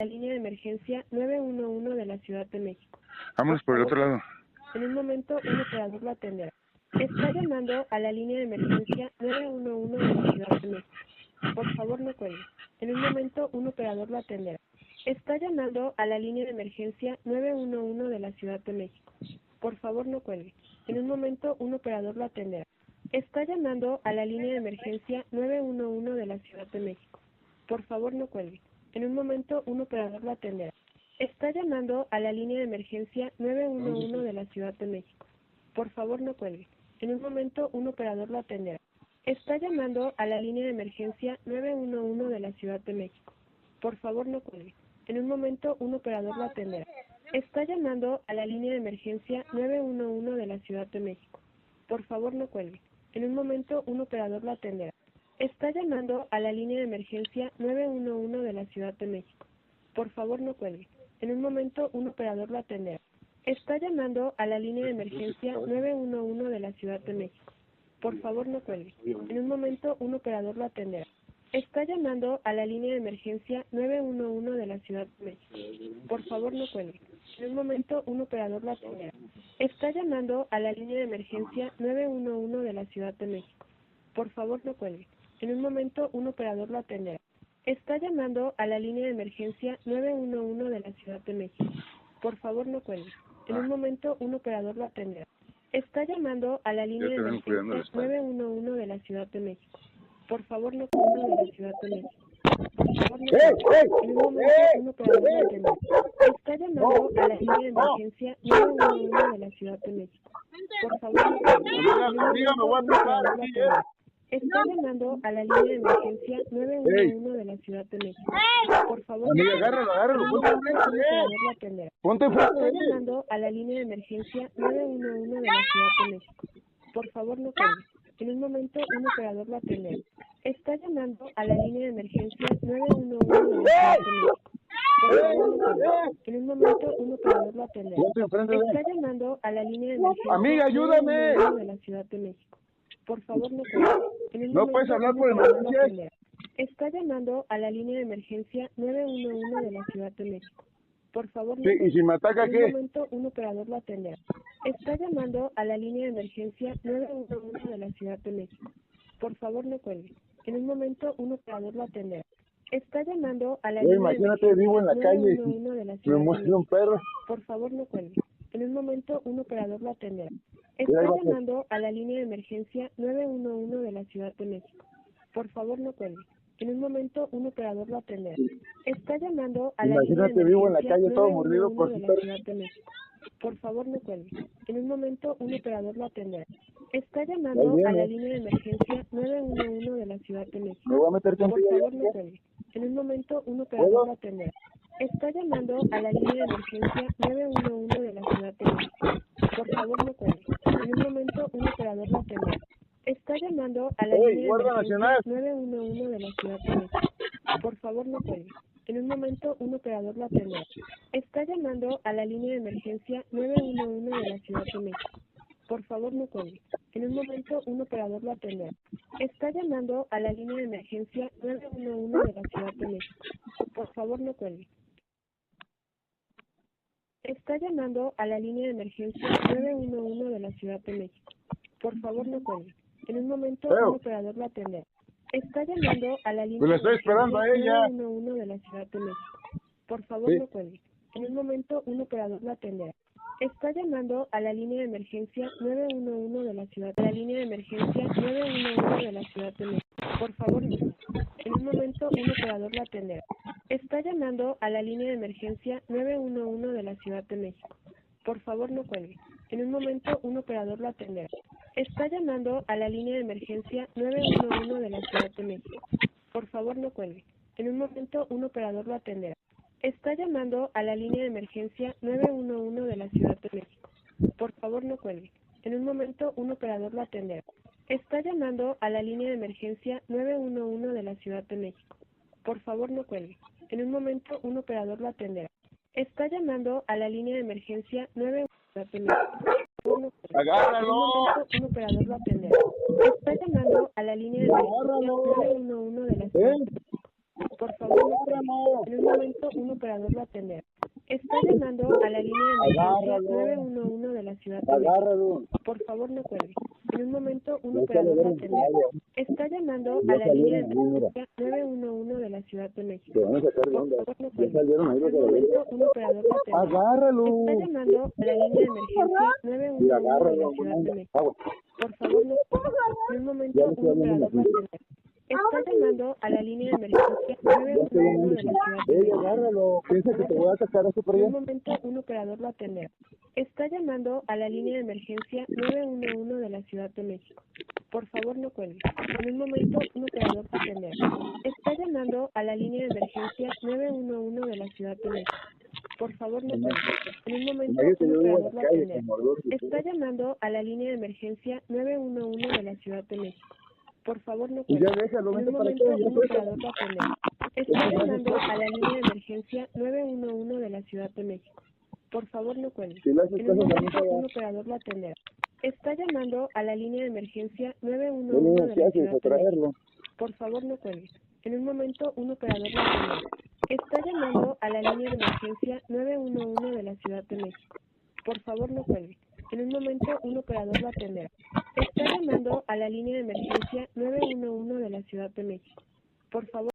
la línea de emergencia 911 de la Ciudad de México. Vámonos por el otro lado. En un momento, un operador lo atenderá. Está llamando a la línea de emergencia 911 de la Ciudad de México. Por favor, no cuelgue. En un momento, un operador lo atenderá. Está llamando a la línea de emergencia 911 de la Ciudad de México. Por favor, no cuelgue. En un momento, un operador lo atenderá. Está llamando a la línea de emergencia 911 de la Ciudad de México. Por favor, no cuelgue. En un momento, un operador lo atenderá. Está llamando a la línea de emergencia 911 de la Ciudad de México. Por favor, no cuelgue. En un momento, un operador lo atenderá. Está llamando a la línea de emergencia 911 de la Ciudad de México. Por favor, no cuelgue. En un momento, un operador lo atenderá. Está llamando a la línea de emergencia 911 de la Ciudad de México. Por favor, no cuelgue. En un momento, un operador lo atenderá. Está llamando a la línea de emergencia 911 de la Ciudad de México. Por favor, no cuelgue. En un momento, un operador lo atenderá. Está llamando a la línea de emergencia 911 de la Ciudad de México. Por favor, no cuelgue. En un momento, un operador lo atenderá. Está llamando a la línea de emergencia 911 de la Ciudad de México. Por favor, no cuelgue. En un momento, un operador lo atenderá. Está llamando a la línea de emergencia 911 de la Ciudad de México. Por favor, no cuelgue. En un momento, un operador lo atenderá. Está llamando a la línea de emergencia 911 de la Ciudad de México. Por favor, no cuelgue. En un momento, un operador lo atenderá. Está llamando a la línea de emergencia 911 de la Ciudad de México. Por favor, no cuelgue de la Ciudad de México. Por favor, no cuelgue. En un momento, un operador lo atenderá. Está llamando a la línea de emergencia 911 de la Ciudad de México. Por favor, no cuelgue. En un momento, un operador lo atenderá. Está llamando a la línea de emergencia 911 de la Ciudad de México. Por favor, Amiga, agárralo, ponte Está enfrente. llamando a la línea de emergencia 911 de la Ciudad de México. Por favor, no cuelgue. En un momento, un operador lo atenderá. Está llamando a la línea de emergencia 911 de la Ciudad de México. Por favor, no cuelgue. En un momento, un operador lo atenderá. Ponte enfrente de Está llamando a la línea de emergencia Amiga, ayúdame. 911 de la Ciudad de México. Por favor, no cuelgue. En un No momento, puedes hablar un por operador lo emergencias. atenderá. Está llamando a la línea de emergencia 911 de la Ciudad de México. Por favor, no Sí, y cuelgue. si me ataca, En un ¿qué? momento, un operador lo atenderá. Está llamando a la línea de emergencia 911 de la Ciudad de México. Por favor, no cuelgue. En un momento, un operador lo atenderá. Está llamando a la Güey, línea de imagínate, emergencia vivo en la calle 911 de la y me Ciudad de muerde un México. perro. Por favor, no cuelgue. En un momento, un operador lo atenderá. ahí Está va, pues. llamando a la línea de emergencia 911 de la Ciudad de México. Por favor, no cuelgue. En un momento, un operador lo atenderá. Está llamando a la línea de Imagínate, vivo en la emergencia calle todo mordido 911 por de su la perro. Ciudad de México. Por favor, no cuelgue. En un momento, un operador lo atenderá. Está llamando Ahí a la viene. línea de emergencia 911 de la Ciudad de Me México. voy a meter Por contigo. favor, no cuelgue. En un momento, un operador lo atenderá. Está llamando a la línea de emergencia 911 de la Ciudad de México. Por favor, no cuelgue. En un momento, un operador lo atenderá. Está llamando a la Ey, línea de Guardia emergencia Nacional. 911 de la Ciudad de México. Por favor, no cuelgue. En un momento, un operador lo atenderá. Está llamando a la línea de emergencia 911 de la Ciudad de México. Por favor, no cuelgue. En un momento, un operador lo atenderá. Está llamando a la línea de emergencia 911 de la Ciudad de México. Por favor, no cuelgue. Está llamando a la línea de emergencia 911 de la Ciudad de México. Por favor, no cuelgue. En un momento, un operador lo atenderá. Está llamando a la línea Pues la de estoy esperando a emergencia ella. 911 de la Ciudad de México. Por favor, Sí. no cuelgue. En un momento, un operador lo atenderá. Está llamando a la línea de emergencia 911 de la Ciudad de emergencia 911 de la Ciudad de México. Por favor, no. En un momento, un operador lo atenderá. Está llamando a la línea de emergencia 911 de la Ciudad de México. Por favor, no cuelgue. En un momento, un operador lo atenderá. Está llamando a la línea de emergencia 911 de la Ciudad de México. Por favor, no cuelgue. En un momento, un operador lo atenderá. Está llamando a la línea de emergencia 911 de la Ciudad de México. Por favor, no cuelgue. En un momento, un operador lo atenderá. Está llamando a la línea de emergencia 911 de la Ciudad de México. Por favor, no cuelgue. En un momento, un operador lo atenderá. Está llamando a la línea de emergencia 911 de la Ciudad de México. Por favor, no cuelgue. En Agárralo. un momento, un operador lo atenderá. Está llamando a la línea de emergencia 911 de la Ciudad de México. Por favor, no cuelgue. En un momento, un operador lo atenderá. Está llamando a la línea de emergencia 911 de la Ciudad de México. Por favor, no cuelgue. En un momento, un operador lo atenderá. Está llamando a la línea de emergencia 911 de la Ciudad de México. Por favor, no cuelgue. En un momento, un operador lo atenderá. Está llamando a la línea de emergencia 911 de la Ciudad de México. Por favor, no cuelgue. En un momento, un operador lo atenderá. Está llamando a la línea de emergencia 911 de la Ciudad de México. Agárralo. Piensa que te voy a sacar a super En bien. un momento, un operador lo atenderá. Está llamando a la línea de emergencia 911 de la Ciudad de México. Por favor, no cuelgue. En un momento, un operador lo atenderá. Está llamando a la línea de emergencia 911 de la Ciudad de México. Por favor, no cuelgue. En un momento, un operador lo atenderá. Está llamando a la línea de emergencia 911 de la Ciudad de México. Por favor, no cuelgue. En un momento, un operador lo atenderá. Está llamando a la línea de emergencia 911 de la Ciudad de México. Por favor, no cuelgue. En un momento, un operador lo atenderá. Está llamando a la línea de emergencia 911 de la Ciudad de México. Por favor, no cuelgue. En un momento, un operador lo atenderá. Está llamando a la línea de emergencia 911 de la Ciudad de México. Por favor, no cuelgue. En un momento, un operador lo atenderá. Está llamando a la línea de emergencia 911 de la Ciudad de México. Por favor.